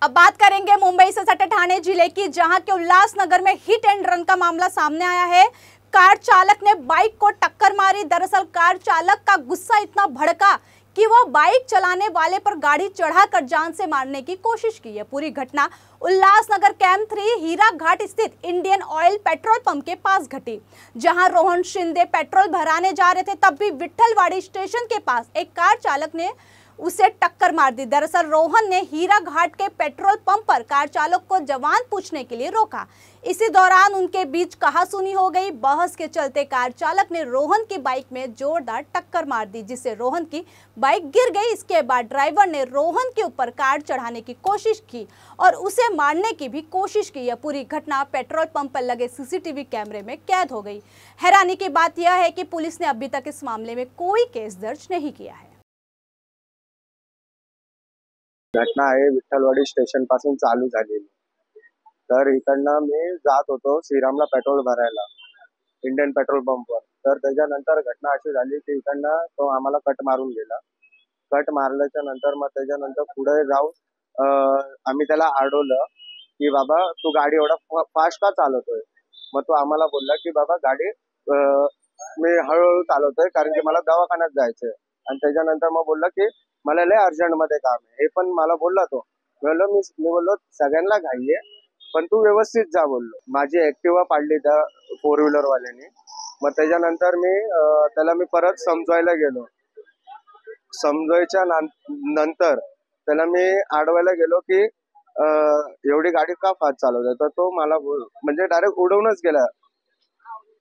अब बात करेंगे मुंबई से सटे ठाणे जिले की, जहां के उल्लासनगर में हिट एंड रन का मामला सामने आया है। कार चालक ने बाइक को टक्कर मारी। दरअसल कार चालक का गुस्सा इतना भड़का कि वो बाइक चलाने वाले पर गाड़ी चढ़ाकर जान से मारने की कोशिश की है। पूरी घटना उल्लासनगर कैंप 3 हीरा घाट स्थित इंडियन ऑयल पेट्रोल पंप के पास घटी, जहां रोहन शिंदे पेट्रोल भराने जा रहे थे। तब भी विट्ठलवाड़ी स्टेशन के पास एक कार चालक ने उसे टक्कर मार दी। दरअसल रोहन ने हीरा घाट के पेट्रोल पंप पर कार चालक को जवान पूछने के लिए रोका। इसी दौरान उनके बीच कहासुनी हो गई। बहस के चलते कार चालक ने रोहन की बाइक में जोरदार टक्कर मार दी, जिससे रोहन की बाइक गिर गई। इसके बाद ड्राइवर ने रोहन के ऊपर कार चढ़ाने की कोशिश की और उसे मारने की भी कोशिश की। यह पूरी घटना पेट्रोल पंप पर लगे सीसीटीवी कैमरे में कैद हो गई। हैरानी की बात यह है कि पुलिस ने अभी तक इस मामले में कोई केस दर्ज नहीं किया है। घटना आहे विठ्ठलवाडी स्टेशन पासून चालू झालेली। तर इकडनं मी जात होतो श्रीरामला पेट्रोल भरायला इंडियन पेट्रोल पंपवर। तर त्याच्यानंतर घटना अशी झाली की इकडनं तो आम्हाला कट मारून गेला। कट मारल्याच्या नंतर मग त्याच्यानंतर पुढे जाऊन आम्ही त्याला अडवलं की बाबा तू गाडी एवढा फास्ट का चालवतोय। मग तो आम्हाला बोलला की बाबा गाडी मी हळूहळू चालवतोय कारण की मला दवाखान्यात जायचंय। आणि त्याच्यानंतर मग बोलला की मला लय अर्जंट मध्ये काम आहे, हे पण मला बोलला तो। मी बोललो सगळ्यांना घाई आहे पण तू व्यवस्थित जा बोललो। माझी ऍक्टिवा पाडली त्या 4 व्हीलर वाल्याने। मग त्याच्यानंतर त्याला मी परत समजवायला गेलो। समजवायच्या नंतर त्याला मी अडवायला गेलो की एवढी गाडी का फास्ट चालवतोय। तर तो मला म्हणजे डायरेक्ट उडवूनच गेला।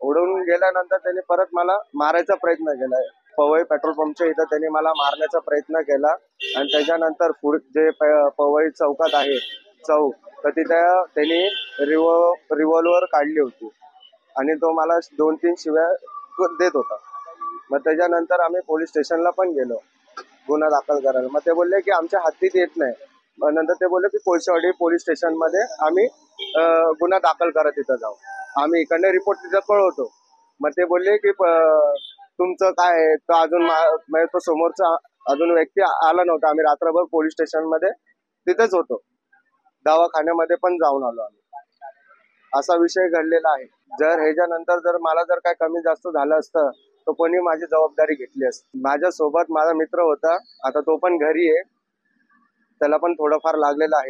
उडवून गेल्यानंतर त्याने परत मला मारायचा प्रयत्न केला। पवई पेट्रोल पंपच्या इथं त्यांनी मला मारण्याचा प्रयत्न केला। आणि त्याच्यानंतर जे पवई चौकात आहे चौक, तर तिथं त्यांनी रिव्हॉल्वर काढली होती आणि तो मला 2-3 शिव्या देत होता। मग त्याच्यानंतर आम्ही पोलीस स्टेशनला पण गेलो गुन्हा दाखल करायला। मग ते बोलले की आमच्या हद्दीत येत नाही। मग नंतर ते बोलले की कोळशेवाडी पोलीस स्टेशन मध्ये आम्ही गुन्हा दाखल करत तिथं जाऊ, आम्ही इकडनं रिपोर्ट तिथं कळवतो। मग ते बोलले की तुमचं काय आहे। तर अजून म्हणजे तो समोरचा अजून व्यक्ती आला नव्हता। आम्ही रात्रभर पोलीस स्टेशन मध्ये तिथेच होतो, दवाखान्यामध्ये पण जाऊन आलो आम्ही। असा विषय घडलेला आहे। जर ह्याच्यानंतर जर मला जर काय कमी जास्त झालं असतं तर कोणी माझी जबाबदारी घेतली असती। माझ्या सोबत माझा मित्र होता, आता तो पण घरी आहे, त्याला पण थोडंफार लागलेलं आहे।